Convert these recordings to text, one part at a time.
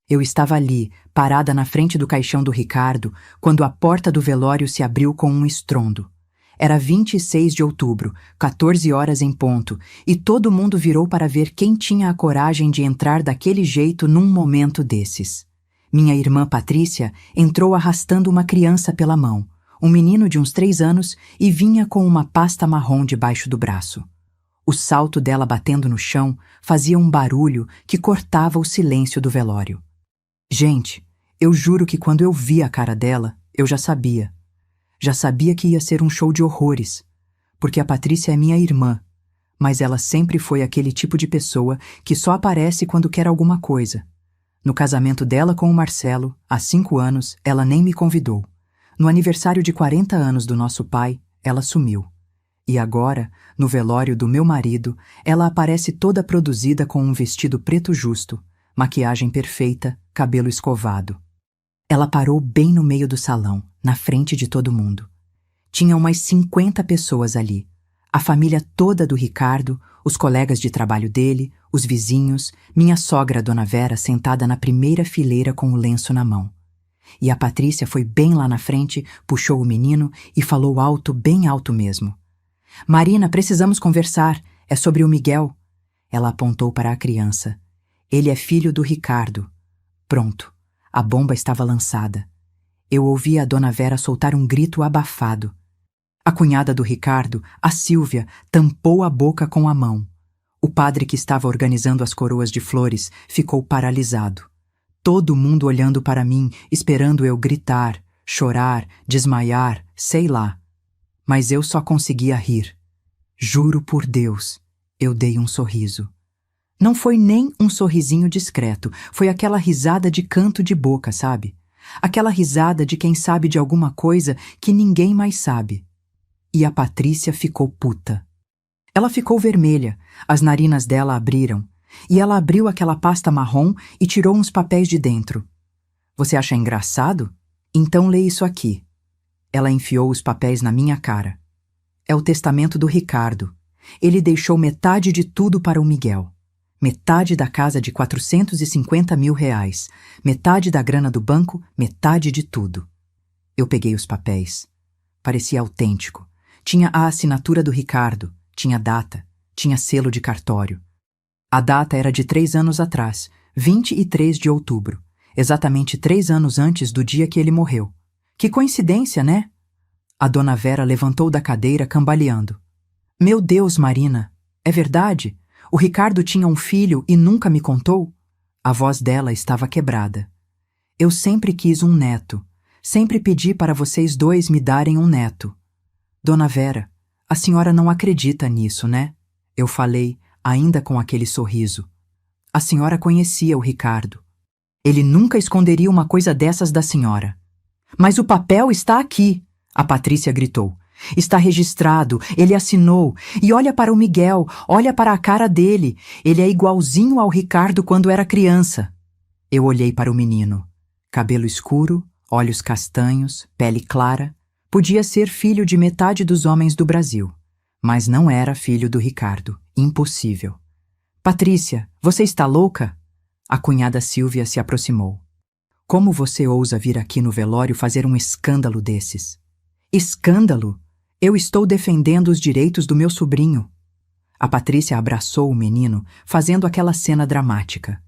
Eu estava ali, parada na frente do caixão do Ricardo, quando a porta do velório se abriu com um estrondo. Era 26 de outubro, 14 horas em ponto, e todo mundo virou para ver quem tinha a coragem de entrar daquele jeito num momento desses. Minha irmã Patrícia entrou arrastando uma criança pela mão, um menino de uns 3 anos, e vinha com uma pasta marrom debaixo do braço. O salto dela batendo no chão fazia um barulho que cortava o silêncio do velório. Gente, eu juro que quando eu vi a cara dela, eu já sabia. Já sabia que ia ser um show de horrores, porque a Patrícia é minha irmã, mas ela sempre foi aquele tipo de pessoa que só aparece quando quer alguma coisa. No casamento dela com o Marcelo, há 5 anos, ela nem me convidou. No aniversário de 40 anos do nosso pai, ela sumiu. E agora, no velório do meu marido, ela aparece toda produzida com um vestido preto justo, maquiagem perfeita, cabelo escovado. Ela parou bem no meio do salão, na frente de todo mundo. Tinha umas 50 pessoas ali. A família toda do Ricardo, os colegas de trabalho dele, os vizinhos, minha sogra, Dona Vera, sentada na primeira fileira com o lenço na mão. E a Patrícia foi bem lá na frente, puxou o menino e falou alto, bem alto mesmo. Marina, precisamos conversar. É sobre o Miguel. Ela apontou para a criança. Ele é filho do Ricardo. Pronto. A bomba estava lançada. Eu ouvi a Dona Vera soltar um grito abafado. A cunhada do Ricardo, a Sílvia, tampou a boca com a mão. O padre que estava organizando as coroas de flores ficou paralisado. Todo mundo olhando para mim, esperando eu gritar, chorar, desmaiar, sei lá. Mas eu só conseguia rir. Juro por Deus, eu dei um sorriso. Não foi nem um sorrisinho discreto, foi aquela risada de canto de boca, sabe? Aquela risada de quem sabe de alguma coisa que ninguém mais sabe. E a Patrícia ficou puta. Ela ficou vermelha, as narinas dela abriram, e ela abriu aquela pasta marrom e tirou uns papéis de dentro. Você acha engraçado? Então lê isso aqui. Ela enfiou os papéis na minha cara. É o testamento do Ricardo. Ele deixou metade de tudo para o Miguel. Metade da casa de 450 mil reais, metade da grana do banco, metade de tudo. Eu peguei os papéis. Parecia autêntico. Tinha a assinatura do Ricardo, tinha data, tinha selo de cartório. A data era de 3 anos atrás, 23 de outubro, exatamente 3 anos antes do dia que ele morreu. Que coincidência, né? A Dona Vera levantou da cadeira cambaleando. Meu Deus, Marina, é verdade? O Ricardo tinha um filho e nunca me contou? A voz dela estava quebrada. Eu sempre quis um neto. Sempre pedi para vocês dois me darem um neto. Dona Vera, a senhora não acredita nisso, né? Eu falei, ainda com aquele sorriso. A senhora conhecia o Ricardo. Ele nunca esconderia uma coisa dessas da senhora. Mas o papel está aqui, a Patrícia gritou. Está registrado, ele assinou. E olha para o Miguel, olha para a cara dele. Ele é igualzinho ao Ricardo quando era criança. Eu olhei para o menino. Cabelo escuro, olhos castanhos, pele clara. Podia ser filho de metade dos homens do Brasil. Mas não era filho do Ricardo. Impossível. Patrícia, você está louca? A cunhada Sílvia se aproximou. Como você ousa vir aqui no velório fazer um escândalo desses? Escândalo? Eu estou defendendo os direitos do meu sobrinho. A Patrícia abraçou o menino, fazendo aquela cena dramática.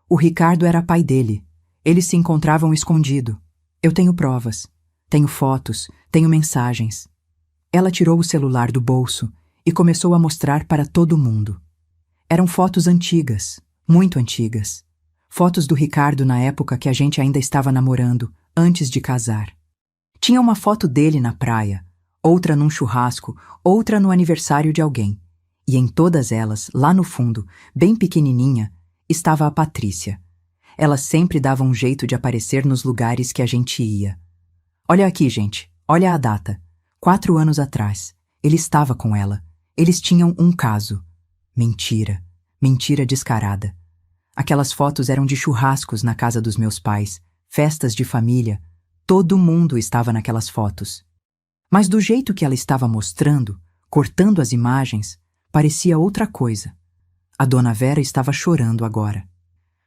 O Ricardo era pai dele. Eles se encontravam escondido. Eu tenho provas. Tenho fotos. Tenho mensagens. Ela tirou o celular do bolso e começou a mostrar para todo mundo. Eram fotos antigas, muito antigas. Fotos do Ricardo na época que a gente ainda estava namorando, antes de casar. Tinha uma foto dele na praia, outra num churrasco, outra no aniversário de alguém. E em todas elas, lá no fundo, bem pequenininha, estava a Patrícia. Ela sempre dava um jeito de aparecer nos lugares que a gente ia. Olha aqui, gente, olha a data. 4 anos atrás. Ele estava com ela. Eles tinham um caso. Mentira. Mentira descarada. Aquelas fotos eram de churrascos na casa dos meus pais, festas de família. Todo mundo estava naquelas fotos. Mas do jeito que ela estava mostrando, cortando as imagens, parecia outra coisa. A Dona Vera estava chorando agora.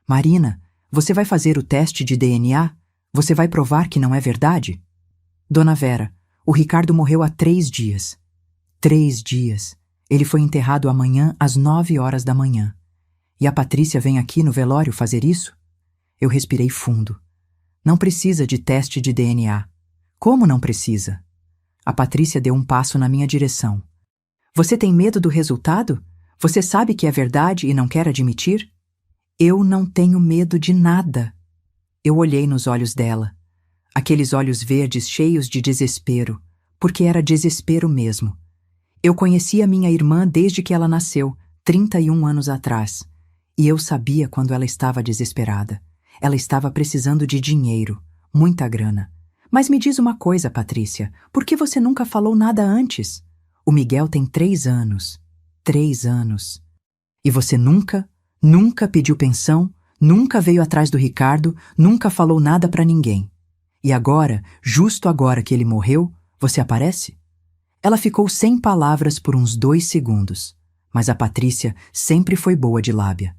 Marina, Você vai fazer o teste de DNA? Você vai provar que não é verdade? Dona Vera, o Ricardo morreu há 3 dias. 3 dias. Ele foi enterrado amanhã às 9 horas da manhã. E a Patrícia vem aqui no velório fazer isso? Eu respirei fundo. Não precisa de teste de DNA. Como não precisa? A Patrícia deu um passo na minha direção. Você tem medo do resultado? Você sabe que é verdade e não quer admitir? Eu não tenho medo de nada. Eu olhei nos olhos dela. Aqueles olhos verdes cheios de desespero, porque era desespero mesmo. Eu conhecia minha irmã desde que ela nasceu, 31 anos atrás. E eu sabia quando ela estava desesperada. Ela estava precisando de dinheiro, muita grana. Mas me diz uma coisa, Patrícia, por que você nunca falou nada antes? O Miguel tem 3 anos. 3 anos. E você nunca pediu pensão, nunca veio atrás do Ricardo, nunca falou nada pra ninguém. E agora, justo agora que ele morreu, você aparece? Ela ficou sem palavras por uns 2 segundos, mas a Patrícia sempre foi boa de lábia.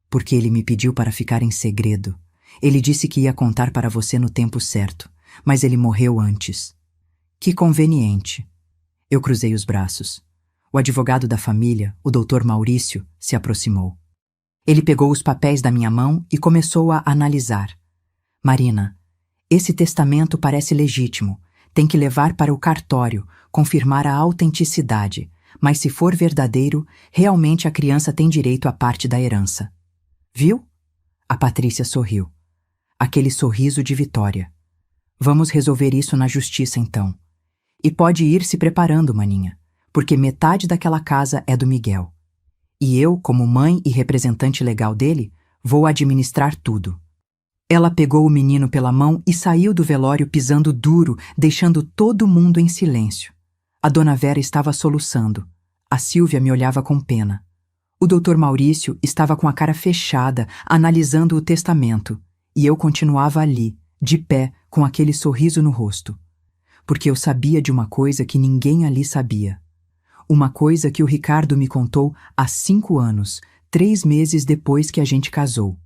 Porque ele me pediu para ficar em segredo. Ele disse que ia contar para você no tempo certo, mas ele morreu antes. Que conveniente. Eu cruzei os braços. O advogado da família, o Dr. Maurício, se aproximou. Ele pegou os papéis da minha mão e começou a analisar. Marina, esse testamento parece legítimo. Tem que levar para o cartório, confirmar a autenticidade. Mas se for verdadeiro, realmente a criança tem direito à parte da herança. Viu? A Patrícia sorriu. Aquele sorriso de vitória. Vamos resolver isso na justiça, então. E pode ir se preparando, maninha, porque metade daquela casa é do Miguel. E eu, como mãe e representante legal dele, vou administrar tudo. Ela pegou o menino pela mão e saiu do velório pisando duro, deixando todo mundo em silêncio. A dona Vera estava soluçando. A Sílvia me olhava com pena. O Dr. Maurício estava com a cara fechada, analisando o testamento, e eu continuava ali, de pé, com aquele sorriso no rosto. Porque eu sabia de uma coisa que ninguém ali sabia. Uma coisa que o Ricardo me contou há 5 anos, 3 meses depois que a gente casou.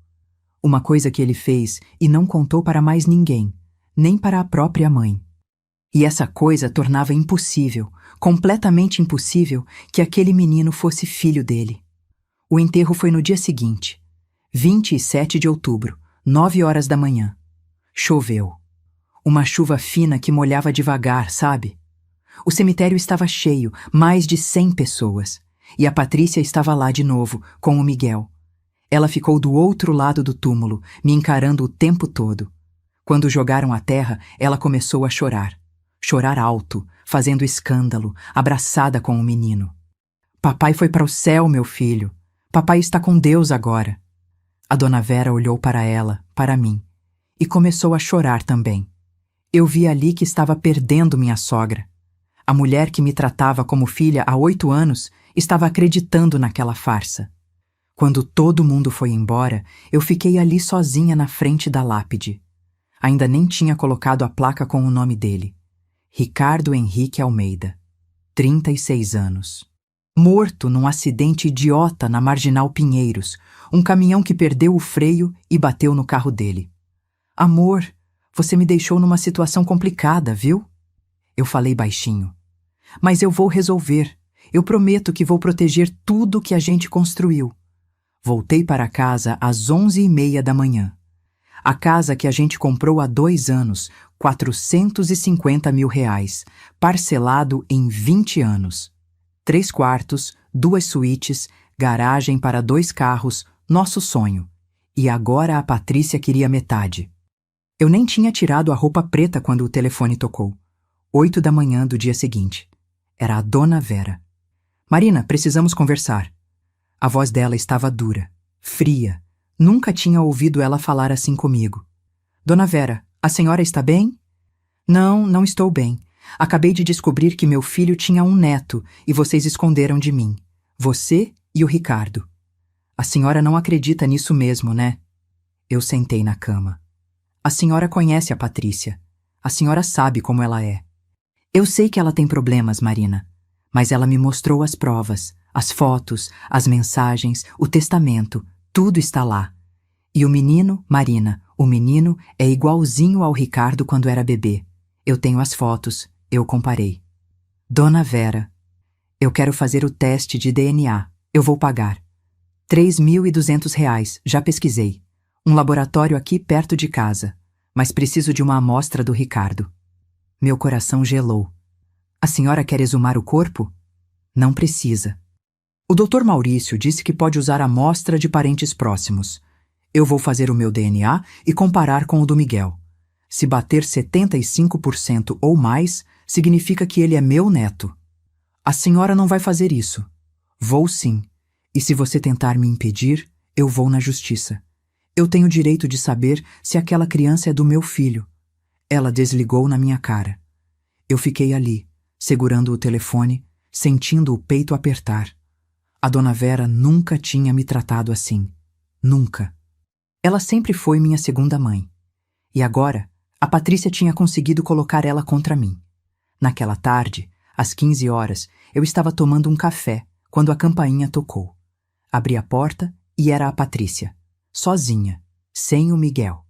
Uma coisa que ele fez e não contou para mais ninguém, nem para a própria mãe. E essa coisa tornava impossível, completamente impossível, que aquele menino fosse filho dele. O enterro foi no dia seguinte, 27 de outubro, 9 horas da manhã. Choveu. Uma chuva fina que molhava devagar, sabe? O cemitério estava cheio, mais de 100 pessoas. E a Patrícia estava lá de novo, com o Miguel. Ela ficou do outro lado do túmulo, me encarando o tempo todo. Quando jogaram a terra, ela começou a chorar. Chorar alto, fazendo escândalo, abraçada com o menino. Papai foi para o céu, meu filho. Papai está com Deus agora. A dona Vera olhou para ela, para mim, e começou a chorar também. Eu vi ali que estava perdendo minha sogra. A mulher que me tratava como filha há 8 anos estava acreditando naquela farsa. Quando todo mundo foi embora, eu fiquei ali sozinha na frente da lápide. Ainda nem tinha colocado a placa com o nome dele. Ricardo Henrique Almeida, 36 anos. Morto num acidente idiota na Marginal Pinheiros, um caminhão que perdeu o freio e bateu no carro dele. Amor, você me deixou numa situação complicada, viu? Eu falei baixinho. Mas eu vou resolver. Eu prometo que vou proteger tudo que a gente construiu. Voltei para casa às 11h30 da manhã. A casa que a gente comprou há 2 anos, 450 mil reais, parcelado em 20 anos. 3 quartos, 2 suítes, garagem para 2 carros, nosso sonho. E agora a Patrícia queria metade. Eu nem tinha tirado a roupa preta quando o telefone tocou. 8 da manhã do dia seguinte. Era a dona Vera. Marina, precisamos conversar. A voz dela estava dura, fria. Nunca tinha ouvido ela falar assim comigo. Dona Vera, a senhora está bem? Não estou bem. Acabei de descobrir que meu filho tinha um neto e vocês esconderam de mim. Você e o Ricardo. A senhora não acredita nisso mesmo, né? Eu sentei na cama. A senhora conhece a Patrícia. A senhora sabe como ela é. Eu sei que ela tem problemas, Marina. Mas ela me mostrou as provas, as fotos, as mensagens, o testamento. Tudo está lá. E o menino, Marina, o menino é igualzinho ao Ricardo quando era bebê. Eu tenho as fotos, eu comparei. Dona Vera, eu quero fazer o teste de DNA. Eu vou pagar. R$ 3.200, já pesquisei. Um laboratório aqui perto de casa. Mas preciso de uma amostra do Ricardo. Meu coração gelou. A senhora quer exumar o corpo? Não precisa. O Dr. Maurício disse que pode usar amostra de parentes próximos. Eu vou fazer o meu DNA e comparar com o do Miguel. Se bater 75% ou mais, significa que ele é meu neto. A senhora não vai fazer isso. Vou sim. E se você tentar me impedir, eu vou na justiça. Eu tenho direito de saber se aquela criança é do meu filho. Ela desligou na minha cara. Eu fiquei ali, segurando o telefone, sentindo o peito apertar. A dona Vera nunca tinha me tratado assim. Nunca. Ela sempre foi minha segunda mãe. E agora, a Patrícia tinha conseguido colocar ela contra mim. Naquela tarde, às 15 horas, eu estava tomando um café quando a campainha tocou. Abri a porta e era a Patrícia. Sozinha, sem o Miguel.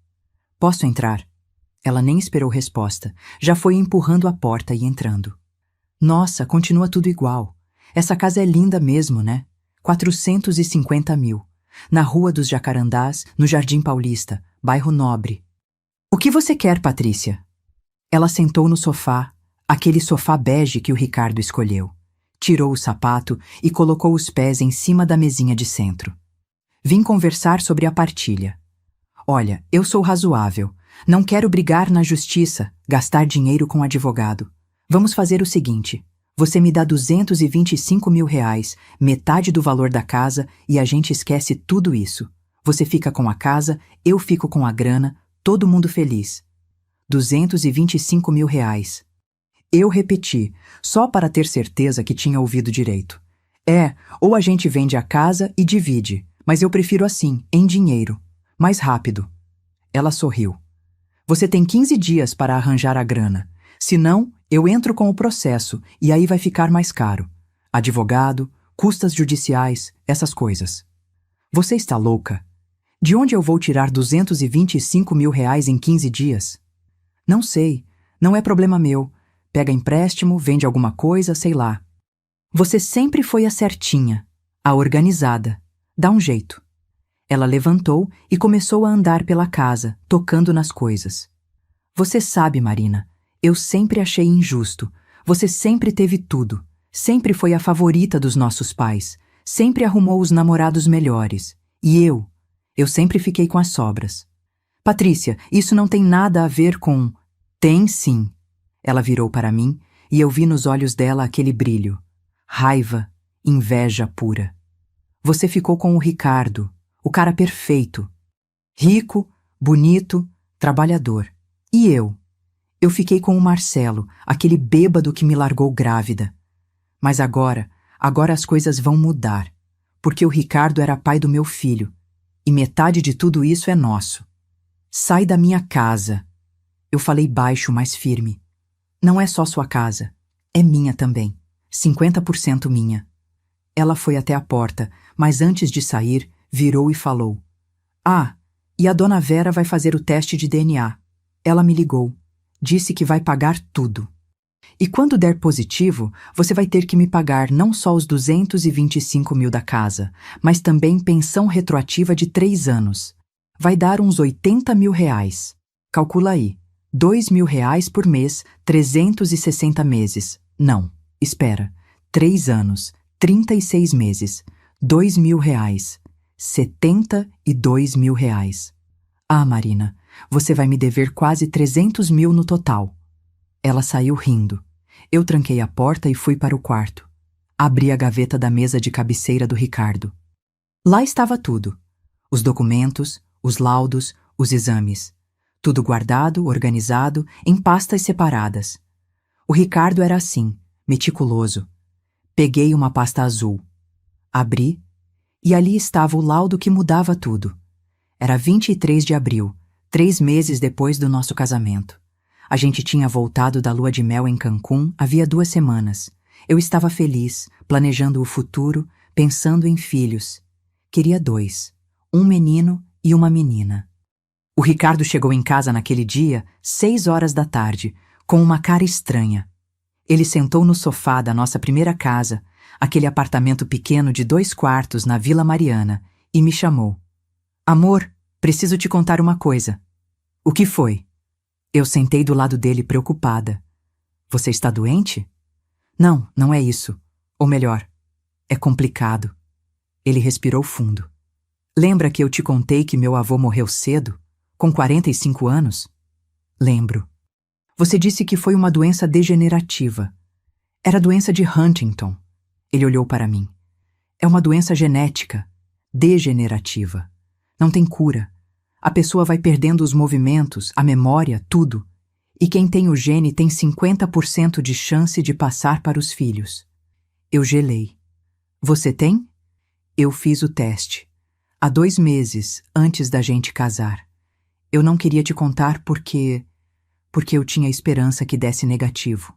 Posso entrar? Ela nem esperou resposta. Já foi empurrando a porta e entrando. Nossa, continua tudo igual. Essa casa é linda mesmo, né? 450 mil. Na Rua dos Jacarandás, no Jardim Paulista, bairro Nobre. O que você quer, Patrícia? Ela sentou no sofá, aquele sofá bege que o Ricardo escolheu. Tirou o sapato e colocou os pés em cima da mesinha de centro. Vim conversar sobre a partilha. Olha, eu sou razoável. Não quero brigar na justiça, gastar dinheiro com advogado. Vamos fazer o seguinte. Você me dá R$ 225 mil, metade do valor da casa e a gente esquece tudo isso. Você fica com a casa, eu fico com a grana, todo mundo feliz. R$ 225 mil. Eu repeti, só para ter certeza que tinha ouvido direito. Ou a gente vende a casa e divide, mas eu prefiro assim, em dinheiro. Mais rápido. Ela sorriu. Você tem 15 dias para arranjar a grana. Se não, eu entro com o processo e aí vai ficar mais caro. Advogado, custas judiciais, essas coisas. Você está louca? De onde eu vou tirar R$ 225 mil em 15 dias? Não sei, não é problema meu. Pega empréstimo, vende alguma coisa, sei lá. Você sempre foi a certinha, a organizada. Dá um jeito. Ela levantou e começou a andar pela casa, tocando nas coisas. Você sabe, Marina, eu sempre achei injusto. Você sempre teve tudo. Sempre foi a favorita dos nossos pais. Sempre arrumou os namorados melhores. E eu sempre fiquei com as sobras. Patrícia, isso não tem nada a ver com... Tem sim. Ela virou para mim e eu vi nos olhos dela aquele brilho. Raiva, inveja pura. Você ficou com o Ricardo, o cara perfeito. Rico, bonito, trabalhador. E eu? Eu fiquei com o Marcelo, aquele bêbado que me largou grávida. Mas agora as coisas vão mudar, porque o Ricardo era pai do meu filho, e metade de tudo isso é nosso. Sai da minha casa. Eu falei baixo, mas firme. Não é só sua casa, é minha também. 50% minha. Ela foi até a porta, mas antes de sair, virou e falou. E a dona Vera vai fazer o teste de DNA. Ela me ligou. Disse que vai pagar tudo. E quando der positivo, você vai ter que me pagar não só os 225 mil da casa, mas também pensão retroativa de 3 anos. Vai dar uns 80 mil reais. Calcula aí. 2 mil reais por mês, 360 meses. Não, espera. 3 anos, 36 meses. 2 mil reais. 72 mil reais. Marina, você vai me dever quase 300 mil no total. Ela saiu rindo. Eu tranquei a porta e fui para o quarto. Abri a gaveta da mesa de cabeceira do Ricardo. Lá estava tudo. Os documentos, os laudos, os exames. Tudo guardado, organizado, em pastas separadas. O Ricardo era assim, meticuloso. Peguei uma pasta azul. Abri, e ali estava o laudo que mudava tudo. Era 23 de abril, 3 meses depois do nosso casamento. A gente tinha voltado da lua de mel em Cancún havia 2 semanas. Eu estava feliz, planejando o futuro, pensando em filhos. Queria 2, um menino e uma menina. O Ricardo chegou em casa naquele dia, 6 horas da tarde, com uma cara estranha. Ele sentou no sofá da nossa primeira casa, aquele apartamento pequeno de 2 quartos na Vila Mariana, e me chamou. Amor, preciso te contar uma coisa. O que foi? Eu sentei do lado dele preocupada. Você está doente? Não, não é isso. Ou melhor, é complicado. Ele respirou fundo. Lembra que eu te contei que meu avô morreu cedo, com 45 anos? Lembro. Você disse que foi uma doença degenerativa. Era a doença de Huntington. Ele olhou para mim. É uma doença genética, degenerativa. Não tem cura. A pessoa vai perdendo os movimentos, a memória, tudo. E quem tem o gene tem 50% de chance de passar para os filhos. Eu gelei. Você tem? Eu fiz o teste. Há 2 meses, antes da gente casar. Eu não queria te contar porque eu tinha esperança que desse negativo.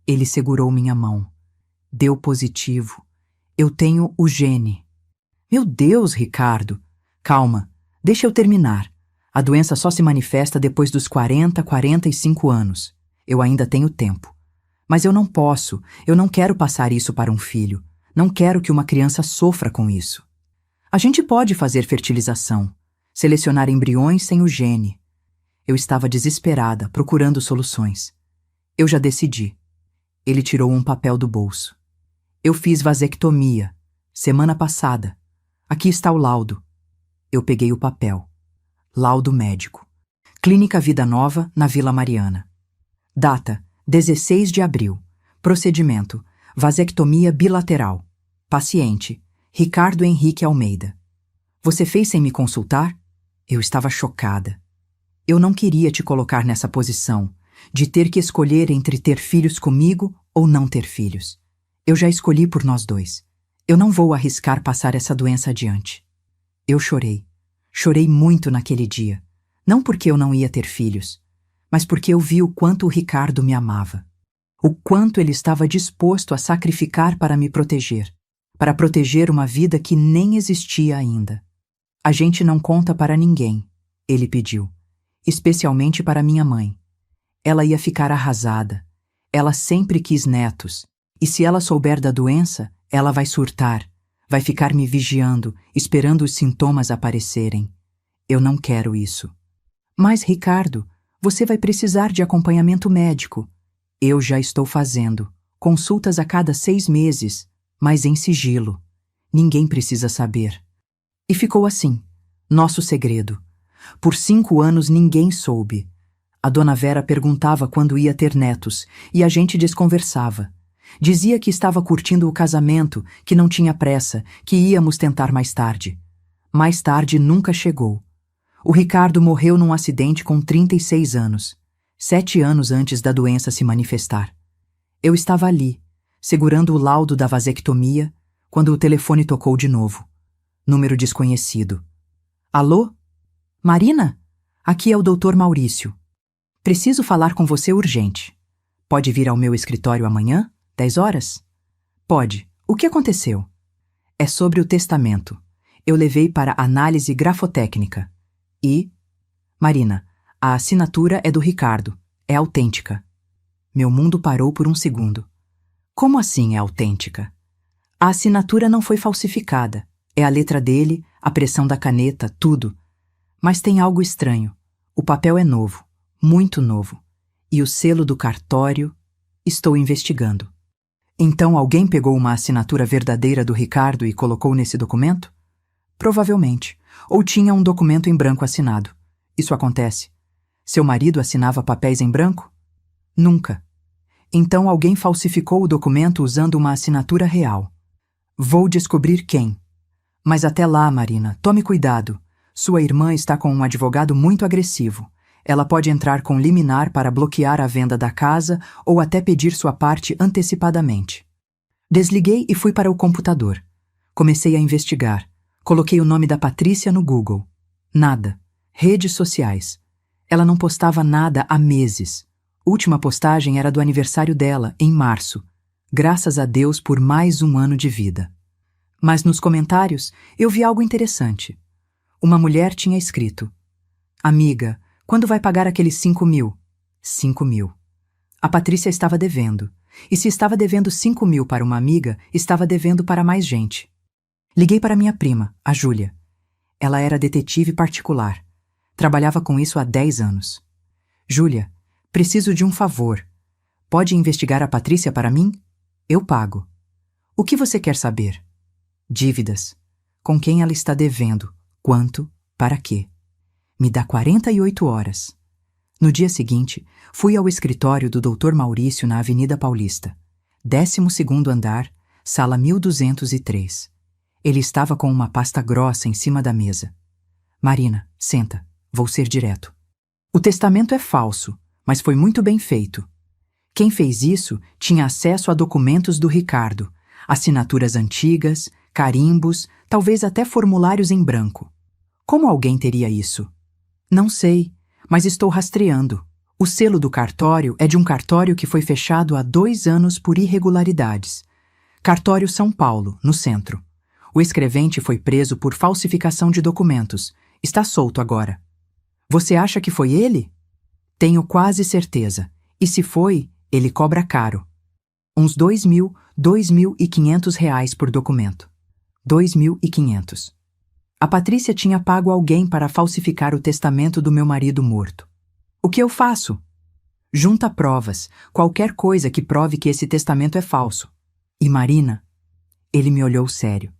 Ele segurou minha mão. Deu positivo. Eu tenho o gene. Meu Deus, Ricardo! Calma, deixa eu terminar. A doença só se manifesta depois dos 40, 45 anos. Eu ainda tenho tempo. Mas eu não quero passar isso para um filho. Não quero que uma criança sofra com isso. A gente pode fazer fertilização, selecionar embriões sem o gene. Eu estava desesperada, procurando soluções. Eu já decidi. Ele tirou um papel do bolso. Eu fiz vasectomia, semana passada. Aqui está o laudo. Eu peguei o papel. Laudo médico. Clínica Vida Nova, na Vila Mariana. Data: 16 de abril. Procedimento: vasectomia bilateral. Paciente: Ricardo Henrique Almeida. Você fez sem me consultar? Eu estava chocada. Eu não queria te colocar nessa posição, de ter que escolher entre ter filhos comigo ou não ter filhos. Eu já escolhi por nós dois. Eu não vou arriscar passar essa doença adiante. Eu chorei. Chorei muito naquele dia. Não porque eu não ia ter filhos, mas porque eu vi o quanto o Ricardo me amava. O quanto ele estava disposto a sacrificar para me proteger. Para proteger uma vida que nem existia ainda. A gente não conta para ninguém, ele pediu. Especialmente para minha mãe. Ela ia ficar arrasada. Ela sempre quis netos. E se ela souber da doença, ela vai surtar. Vai ficar me vigiando, esperando os sintomas aparecerem. Eu não quero isso. Mas, Ricardo, você vai precisar de acompanhamento médico. Eu já estou fazendo. Consultas a cada 6 meses, mas em sigilo. Ninguém precisa saber. E ficou assim, nosso segredo. Por 5 anos ninguém soube. A dona Vera perguntava quando ia ter netos, e a gente desconversava. Dizia que estava curtindo o casamento, que não tinha pressa, que íamos tentar mais tarde. Mais tarde nunca chegou. O Ricardo morreu num acidente com 36 anos, 7 anos antes da doença se manifestar. Eu estava ali, segurando o laudo da vasectomia, quando o telefone tocou de novo. Número desconhecido. Alô? Marina? Aqui é o Dr. Maurício. Preciso falar com você urgente. Pode vir ao meu escritório amanhã, 10 horas? Pode. O que aconteceu? É sobre o testamento. Eu levei para análise grafotécnica. E... Marina, a assinatura é do Ricardo. É autêntica. Meu mundo parou por um segundo. Como assim é autêntica? A assinatura não foi falsificada. É a letra dele, a pressão da caneta, tudo. Mas tem algo estranho. O papel é novo, muito novo. E o selo do cartório... Estou investigando. Então alguém pegou uma assinatura verdadeira do Ricardo e colocou nesse documento? Provavelmente. Ou tinha um documento em branco assinado. Isso acontece. Seu marido assinava papéis em branco? Nunca. Então alguém falsificou o documento usando uma assinatura real. Vou descobrir quem. Mas até lá, Marina, tome cuidado. Sua irmã está com um advogado muito agressivo. Ela pode entrar com liminar para bloquear a venda da casa ou até pedir sua parte antecipadamente. Desliguei e fui para o computador. Comecei a investigar. Coloquei o nome da Patrícia no Google. Nada. Redes sociais. Ela não postava nada há meses. Última postagem era do aniversário dela, em março. Graças a Deus por mais um ano de vida. Mas nos comentários eu vi algo interessante. Uma mulher tinha escrito: Amiga, quando vai pagar aqueles 5.000? 5.000. A Patrícia estava devendo. E se estava devendo 5.000 para uma amiga, estava devendo para mais gente. Liguei para minha prima, a Júlia. Ela era detetive particular. Trabalhava com isso há 10 anos. Júlia, preciso de um favor. Pode investigar a Patrícia para mim? Eu pago. O que você quer saber? Dívidas. Com quem ela está devendo? Quanto? Para quê? Me dá 48 horas. No dia seguinte, fui ao escritório do Dr. Maurício na Avenida Paulista, 12º andar, sala 1203. Ele estava com uma pasta grossa em cima da mesa. Marina, senta, vou ser direto. O testamento é falso, mas foi muito bem feito. Quem fez isso tinha acesso a documentos do Ricardo, assinaturas antigas, carimbos, talvez até formulários em branco. Como alguém teria isso? Não sei, mas estou rastreando. O selo do cartório é de um cartório que foi fechado há 2 anos por irregularidades. Cartório São Paulo, no centro. O escrevente foi preso por falsificação de documentos. Está solto agora. Você acha que foi ele? Tenho quase certeza. E se foi, ele cobra caro. Uns 2.000, 2.500 reais por documento. 2.500. A Patrícia tinha pago alguém para falsificar o testamento do meu marido morto. O que eu faço? Junta provas, qualquer coisa que prove que esse testamento é falso. E Marina? Ele me olhou sério.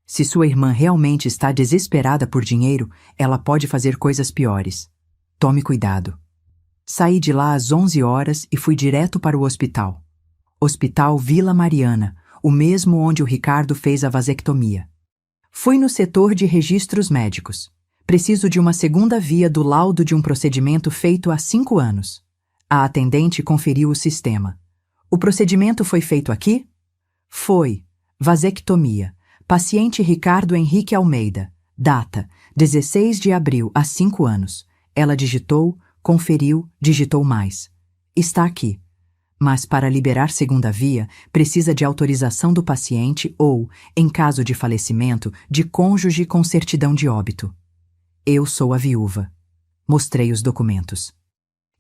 Se sua irmã realmente está desesperada por dinheiro, ela pode fazer coisas piores. Tome cuidado. Saí de lá às 11 horas e fui direto para o hospital. Hospital Vila Mariana, o mesmo onde o Ricardo fez a vasectomia. Fui no setor de registros médicos. Preciso de uma segunda via do laudo de um procedimento feito há 5 anos. A atendente conferiu o sistema. O procedimento foi feito aqui? Foi. Vasectomia. Paciente Ricardo Henrique Almeida. Data: 16 de abril, há 5 anos. Ela digitou, conferiu, digitou mais. Está aqui. Mas para liberar segunda via, precisa de autorização do paciente ou, em caso de falecimento, de cônjuge com certidão de óbito. Eu sou a viúva. Mostrei os documentos.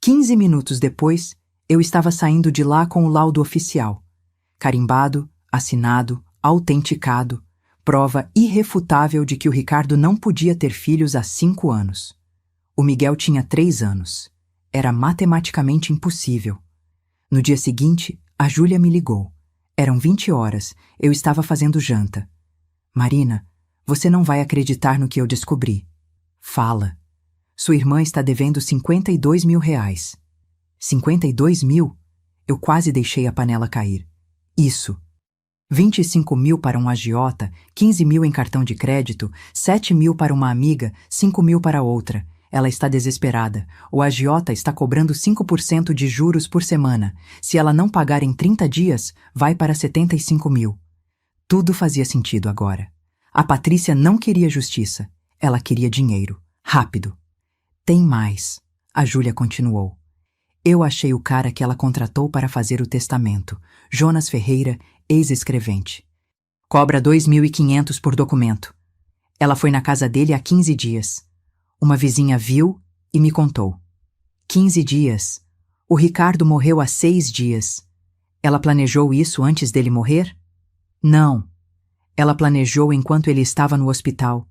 15 minutos depois, eu estava saindo de lá com o laudo oficial. Carimbado, assinado, autenticado, prova irrefutável de que o Ricardo não podia ter filhos há 5 anos. O Miguel tinha 3 anos. Era matematicamente impossível. No dia seguinte, a Júlia me ligou. Eram 20 horas, eu estava fazendo janta. Marina, você não vai acreditar no que eu descobri. Fala. Sua irmã está devendo 52.000 reais. 52.000? Eu quase deixei a panela cair. Isso. 25.000 para um agiota, 15.000 em cartão de crédito, 7.000 para uma amiga, 5.000 para outra. Ela está desesperada. O agiota está cobrando 5% de juros por semana. Se ela não pagar em 30 dias, vai para 75.000. Tudo fazia sentido agora. A Patrícia não queria justiça. Ela queria dinheiro. Rápido. Tem mais. A Júlia continuou. Eu achei o cara que ela contratou para fazer o testamento. Jonas Ferreira, ex-escrevente. Cobra 2.500 por documento. Ela foi na casa dele há 15 dias. Uma vizinha viu e me contou. 15 dias. O Ricardo morreu há 6 dias. Ela planejou isso antes dele morrer? Não. Ela planejou enquanto ele estava no hospital.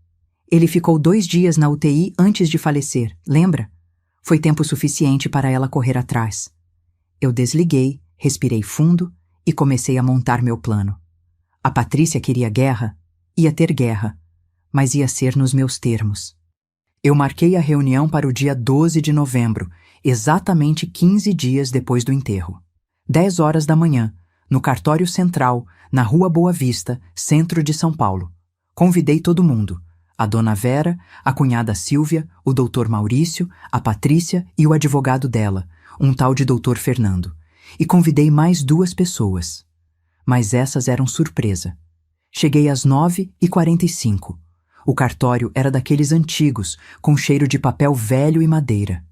Ele ficou 2 dias na UTI antes de falecer, lembra? Foi tempo suficiente para ela correr atrás. Eu desliguei, respirei fundo e comecei a montar meu plano. A Patrícia queria guerra? Ia ter guerra, mas ia ser nos meus termos. Eu marquei a reunião para o dia 12 de novembro, exatamente 15 dias depois do enterro. 10 horas da manhã, no cartório central, na Rua Boa Vista, centro de São Paulo. Convidei todo mundo. A dona Vera, a cunhada Silvia, o doutor Maurício, a Patrícia e o advogado dela, um tal de doutor Fernando. E convidei mais 2 pessoas. Mas essas eram surpresa. Cheguei às 9h45. O cartório era daqueles antigos, com cheiro de papel velho e madeira.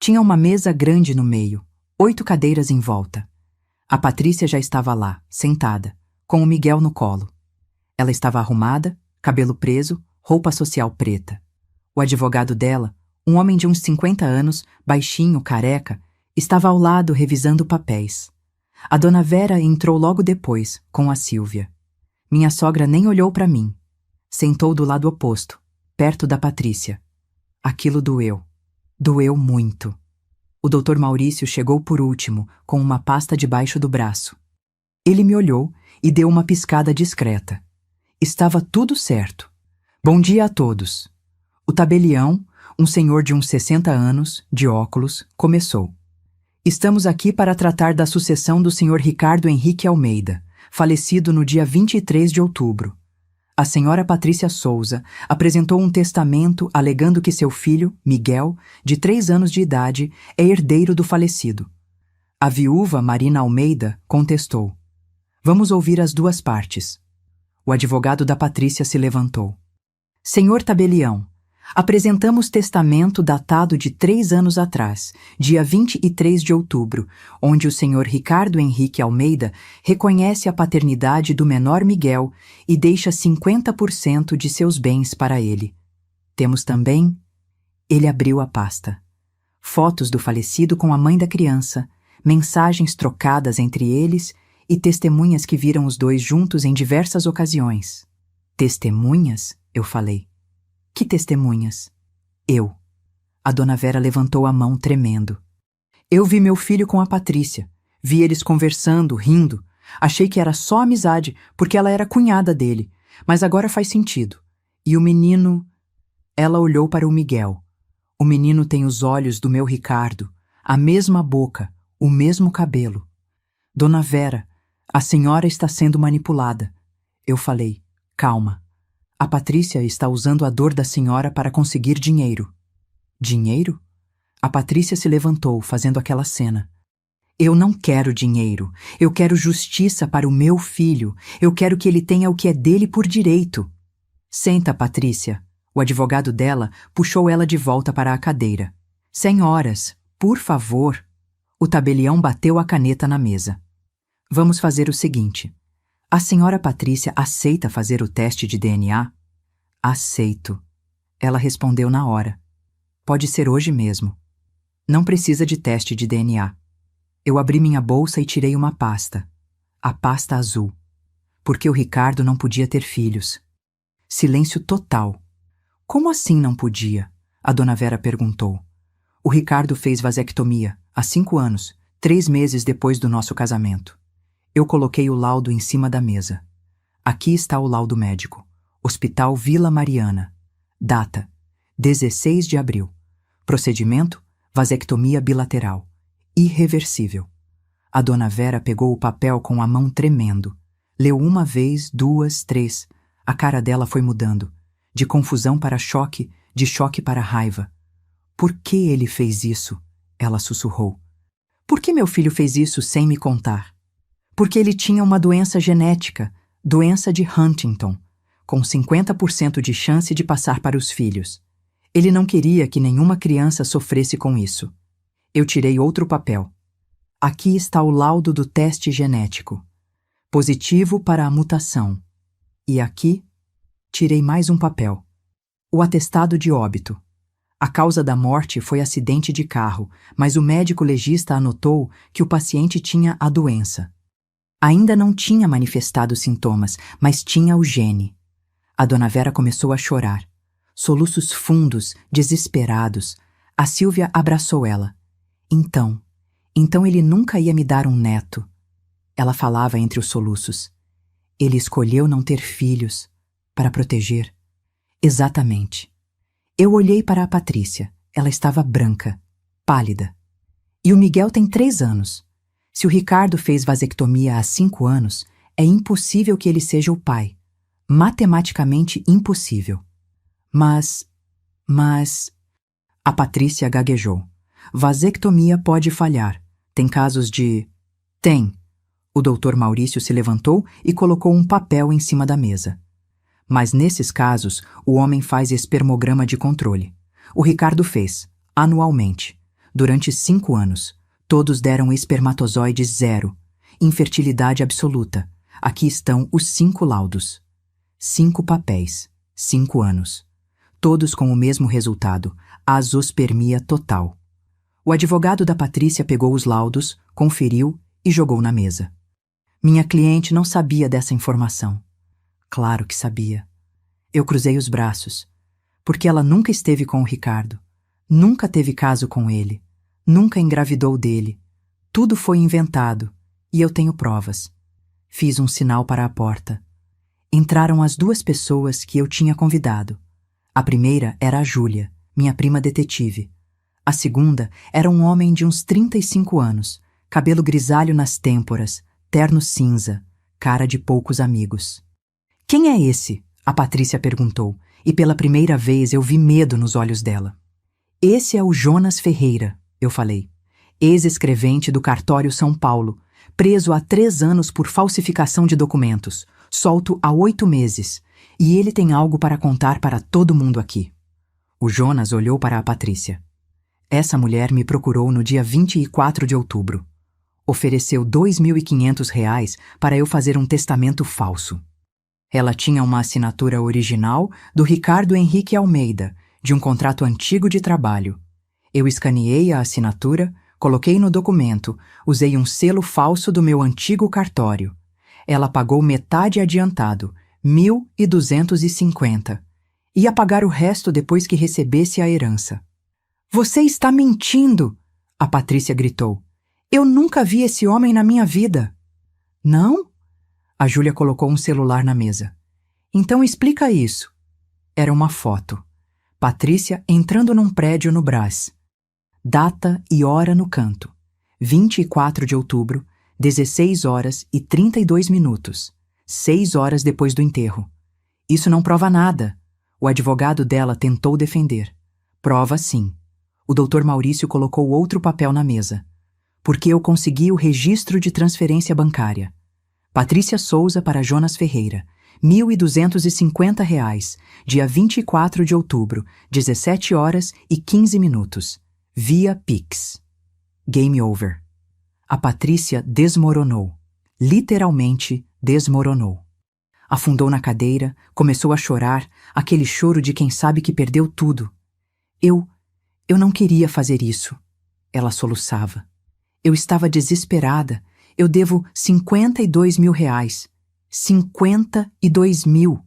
Tinha uma mesa grande no meio, 8 cadeiras em volta. A Patrícia já estava lá, sentada, com o Miguel no colo. Ela estava arrumada, cabelo preso, roupa social preta. O advogado dela, um homem de uns 50 anos, baixinho, careca, estava ao lado revisando papéis. A dona Vera entrou logo depois, com a Sílvia. Minha sogra nem olhou para mim. Sentou do lado oposto, perto da Patrícia. Aquilo doeu. Doeu muito. O Dr. Maurício chegou por último, com uma pasta debaixo do braço. Ele me olhou e deu uma piscada discreta. Estava tudo certo. Bom dia a todos. O tabelião, um senhor de uns 60 anos, de óculos, começou. Estamos aqui para tratar da sucessão do Sr. Ricardo Henrique Almeida, falecido no dia 23 de outubro. A senhora Patrícia Souza apresentou um testamento alegando que seu filho, Miguel, de 3 anos de idade, é herdeiro do falecido. A viúva Marina Almeida contestou. Vamos ouvir as duas partes. O advogado da Patrícia se levantou. Senhor tabelião, apresentamos testamento datado de 3 anos atrás, dia 23 de outubro, onde o senhor Ricardo Henrique Almeida reconhece a paternidade do menor Miguel e deixa 50% de seus bens para ele. Temos também... Ele abriu a pasta. Fotos do falecido com a mãe da criança, mensagens trocadas entre eles e testemunhas que viram os dois juntos em diversas ocasiões. Testemunhas? Eu falei. Que testemunhas? Eu. A dona Vera levantou a mão tremendo. Eu vi meu filho com a Patrícia. Vi eles conversando, rindo. Achei que era só amizade, porque ela era cunhada dele. Mas agora faz sentido. E o menino... Ela olhou para o Miguel. O menino tem os olhos do meu Ricardo, a mesma boca, o mesmo cabelo. Dona Vera, a senhora está sendo manipulada. Eu falei, calma. A Patrícia está usando a dor da senhora para conseguir dinheiro. Dinheiro? A Patrícia se levantou, fazendo aquela cena. Eu não quero dinheiro. Eu quero justiça para o meu filho. Eu quero que ele tenha o que é dele por direito. Senta, Patrícia. O advogado dela puxou ela de volta para a cadeira. Senhoras, por favor. O tabelião bateu a caneta na mesa. Vamos fazer o seguinte. A senhora Patrícia aceita fazer o teste de DNA? Aceito. Ela respondeu na hora. Pode ser hoje mesmo. Não precisa de teste de DNA. Eu abri minha bolsa e tirei uma pasta. A pasta azul. Porque o Ricardo não podia ter filhos. Silêncio total. Como assim não podia? A dona Vera perguntou. O Ricardo fez vasectomia, há 5 anos, 3 meses depois do nosso casamento. Eu coloquei o laudo em cima da mesa. Aqui está o laudo médico. Hospital Vila Mariana. Data: 16 de abril. Procedimento: vasectomia bilateral. Irreversível. A dona Vera pegou o papel com a mão tremendo. Leu 1 vez, 2, 3. A cara dela foi mudando. De confusão para choque, de choque para raiva. Por que ele fez isso? Ela sussurrou. Por que meu filho fez isso sem me contar? Porque ele tinha uma doença genética, doença de Huntington, com 50% de chance de passar para os filhos. Ele não queria que nenhuma criança sofresse com isso. Eu tirei outro papel. Aqui está o laudo do teste genético. Positivo para a mutação. E aqui, tirei mais um papel. O atestado de óbito. A causa da morte foi acidente de carro, mas o médico legista anotou que o paciente tinha a doença. Ainda não tinha manifestado sintomas, mas tinha o gene. A dona Vera começou a chorar. Soluços fundos, desesperados. A Sílvia abraçou ela. Então ele nunca ia me dar um neto. Ela falava entre os soluços. Ele escolheu não ter filhos, para proteger. Exatamente. Eu olhei para a Patrícia. Ela estava branca, pálida. E o Miguel tem 3 anos. Se o Ricardo fez vasectomia há 5 anos, é impossível que ele seja o pai. Matematicamente impossível. Mas... A Patrícia gaguejou. Vasectomia pode falhar. Tem casos de... Tem. O Dr. Maurício se levantou e colocou um papel em cima da mesa. Mas nesses casos, o homem faz espermograma de controle. O Ricardo fez, anualmente, durante 5 anos. Todos deram espermatozoides 0. Infertilidade absoluta. Aqui estão os 5 laudos. 5 papéis. 5 anos. todos com o mesmo resultado: azospermia total. O advogado da Patrícia pegou os laudos, conferiu e jogou na mesa. Minha cliente não sabia dessa informação. Claro que sabia. Eu cruzei os braços, porque ela nunca esteve com o Ricardo, nunca teve caso com ele, nunca engravidou dele. Tudo foi inventado, e eu tenho provas. Fiz um sinal para a porta. Entraram as duas pessoas que eu tinha convidado. A primeira era a Júlia, minha prima detetive. A segunda era um homem de uns 35 anos, cabelo grisalho nas têmporas, terno cinza, cara de poucos amigos. "Quem é esse?" a Patrícia perguntou, e pela primeira vez eu vi medo nos olhos dela. "Esse é o Jonas Ferreira", eu falei, ex-escrevente do Cartório São Paulo, preso há 3 anos por falsificação de documentos, solto há 8 meses, e ele tem algo para contar para todo mundo aqui. O Jonas olhou para a Patrícia. "Essa mulher me procurou no dia 24 de outubro. Ofereceu R$ 2.500 para eu fazer um testamento falso. Ela tinha uma assinatura original do Ricardo Henrique Almeida, de um contrato antigo de trabalho. Eu escaneei a assinatura, coloquei no documento, usei um selo falso do meu antigo cartório. Ela pagou metade adiantado, 1.250. Ia pagar o resto depois que recebesse a herança." "Você está mentindo!" a Patrícia gritou. "Eu nunca vi esse homem na minha vida." "Não?" A Júlia colocou um celular na mesa. "Então explica isso." Era uma foto. Patrícia entrando num prédio no Brás. Data e hora no canto. 24 de outubro, 16 horas e 32 minutos. 6 horas depois do enterro. "Isso não prova nada." O advogado dela tentou defender. "Prova sim." O Dr. Maurício colocou outro papel na mesa. "Porque eu consegui o registro de transferência bancária. Patrícia Souza para Jonas Ferreira, R$ 1.250, dia 24 de outubro, 17 horas e 15 minutos. Via Pix." Game over. A Patrícia desmoronou. Literalmente desmoronou. Afundou na cadeira, começou a chorar, aquele choro de quem sabe que perdeu tudo. Eu não queria fazer isso." Ela soluçava. "Eu estava desesperada. Eu devo R$ 52.000. 52.000.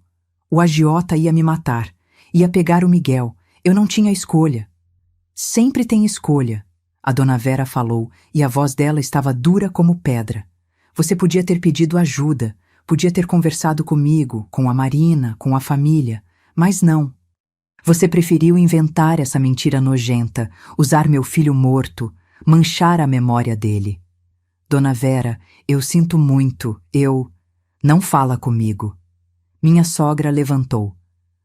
O agiota ia me matar. Ia pegar o Miguel. Eu não tinha escolha." "Sempre tem escolha", a dona Vera falou, e a voz dela estava dura como pedra. "Você podia ter pedido ajuda, podia ter conversado comigo, com a Marina, com a família, mas não. Você preferiu inventar essa mentira nojenta, usar meu filho morto, manchar a memória dele. Dona Vera, eu sinto muito, Não fala comigo." Minha sogra levantou.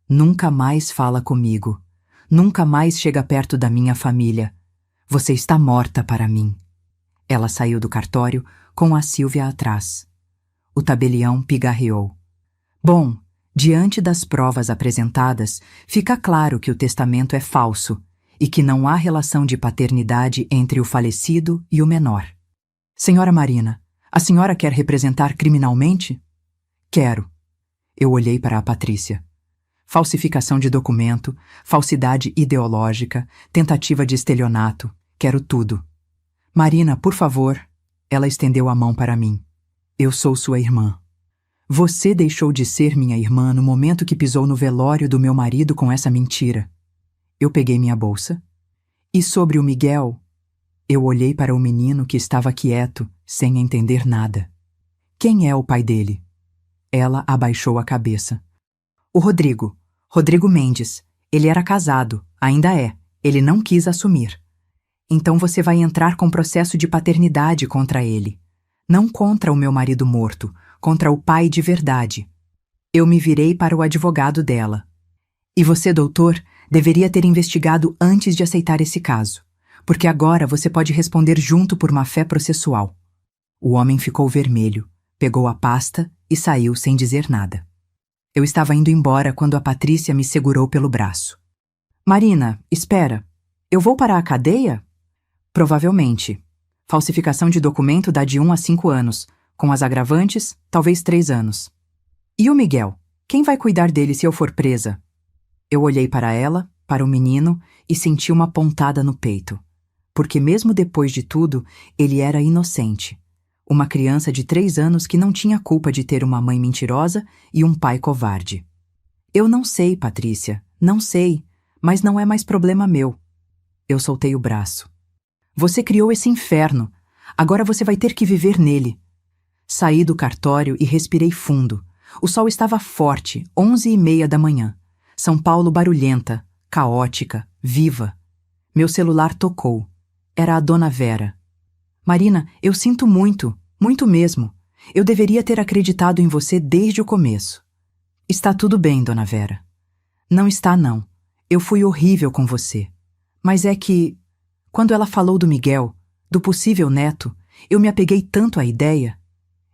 "Nunca mais fala comigo. Nunca mais chega perto da minha família. Você está morta para mim." Ela saiu do cartório com a Sílvia atrás. O tabelião pigarreou. "Bom, diante das provas apresentadas, fica claro que o testamento é falso e que não há relação de paternidade entre o falecido e o menor. Senhora Marina, a senhora quer representar criminalmente?" "Quero." Eu olhei para a Patrícia. Falsificação de documento, falsidade ideológica, tentativa de estelionato. Quero tudo. "Marina, por favor." Ela estendeu a mão para mim. "Eu sou sua irmã. Você deixou de ser minha irmã no momento que pisou no velório do meu marido com essa mentira." Eu peguei minha bolsa. "E sobre o Miguel?" Eu olhei para o menino que estava quieto, sem entender nada. "Quem é o pai dele?" Ela abaixou a cabeça. "O Rodrigo Mendes. Ele era casado, ainda é. Ele não quis assumir." "Então você vai entrar com processo de paternidade contra ele. Não contra o meu marido morto, contra o pai de verdade." Eu me virei para o advogado dela. "E você, doutor, deveria ter investigado antes de aceitar esse caso, porque agora você pode responder junto por má-fé processual." O homem ficou vermelho, pegou a pasta e saiu sem dizer nada. Eu estava indo embora quando a Patrícia me segurou pelo braço. "Marina, espera. Eu vou para a cadeia?" "Provavelmente. Falsificação de documento dá de 1 a 5 anos. Com as agravantes, talvez 3 anos. E o Miguel? Quem vai cuidar dele se eu for presa?" Eu olhei para ela, para o menino, e senti uma pontada no peito. Porque mesmo depois de tudo, ele era inocente. Uma criança de 3 anos que não tinha culpa de ter uma mãe mentirosa e um pai covarde. Eu não sei, Patrícia, não sei, mas não é mais problema meu. Eu soltei o braço. Você criou esse inferno. Agora você vai ter que viver nele. Saí do cartório e respirei fundo. O sol estava forte, 11h30 da manhã. São Paulo barulhenta, caótica, viva. Meu celular tocou. Era a dona Vera. Marina, eu sinto muito, muito mesmo. Eu deveria ter acreditado em você desde o começo. Está tudo bem, dona Vera. Não está, não. Eu fui horrível com você. Mas é que, quando ela falou do Miguel, do possível neto, eu me apeguei tanto à ideia.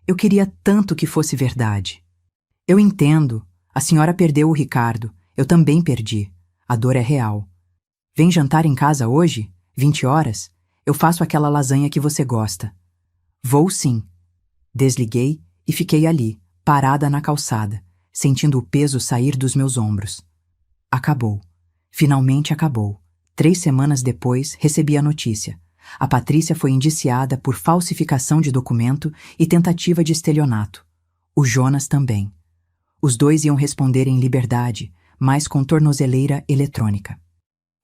Eu queria tanto que fosse verdade. Eu entendo. A senhora perdeu o Ricardo. Eu também perdi. A dor é real. Vem jantar em casa hoje? 20 horas? Eu faço aquela lasanha que você gosta. Vou sim. Desliguei e fiquei ali, parada na calçada, sentindo o peso sair dos meus ombros. Acabou. Finalmente acabou. 3 semanas depois, recebi a notícia. A Patrícia foi indiciada por falsificação de documento e tentativa de estelionato. O Jonas também. Os 2 iam responder em liberdade, mas com tornozeleira eletrônica.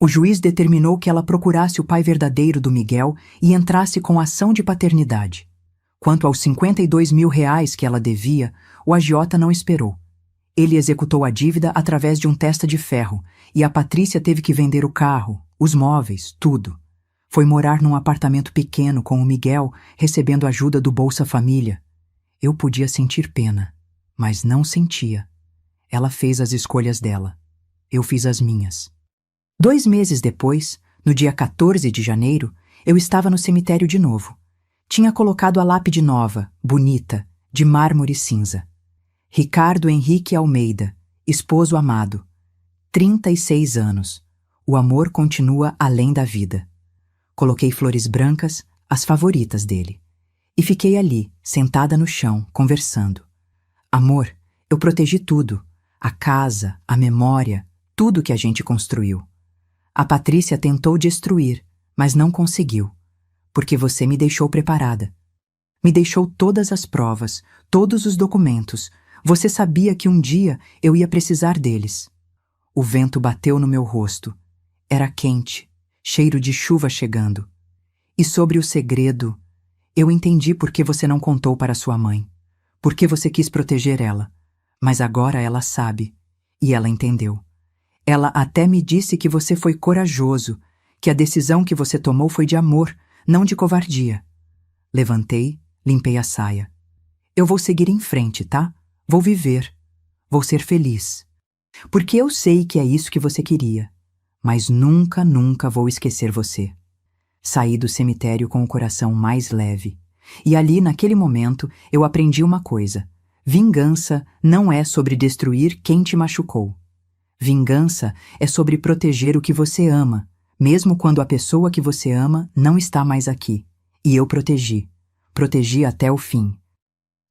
O juiz determinou que ela procurasse o pai verdadeiro do Miguel e entrasse com ação de paternidade. Quanto aos R$ 52.000 que ela devia, o agiota não esperou. Ele executou a dívida através de um testa de ferro e a Patrícia teve que vender o carro, os móveis, tudo. Foi morar num apartamento pequeno com o Miguel, recebendo ajuda do Bolsa Família. Eu podia sentir pena, mas não sentia. Ela fez as escolhas dela. Eu fiz as minhas. 2 meses depois, no dia 14 de janeiro, eu estava no cemitério de novo. Tinha colocado a lápide nova, bonita, de mármore cinza. Ricardo Henrique Almeida, esposo amado. 36 anos. O amor continua além da vida. Coloquei flores brancas, as favoritas dele. E fiquei ali, sentada no chão, conversando. Amor, eu protegi tudo. A casa, a memória, tudo que a gente construiu. A Patrícia tentou destruir, mas não conseguiu. Porque você me deixou preparada. Me deixou todas as provas, todos os documentos. Você sabia que um dia eu ia precisar deles. O vento bateu no meu rosto. Era quente, cheiro de chuva chegando. E sobre o segredo, eu entendi por que você não contou para sua mãe. Por que você quis proteger ela. Mas agora ela sabe. E ela entendeu. Ela até me disse que você foi corajoso, que a decisão que você tomou foi de amor, não de covardia. Levantei, limpei a saia. Eu vou seguir em frente, tá? Vou viver. Vou ser feliz. Porque eu sei que é isso que você queria. Mas nunca, nunca vou esquecer você. Saí do cemitério com o coração mais leve. E ali, naquele momento, eu aprendi uma coisa. Vingança não é sobre destruir quem te machucou. Vingança é sobre proteger o que você ama, mesmo quando a pessoa que você ama não está mais aqui. E eu protegi. Protegi até o fim.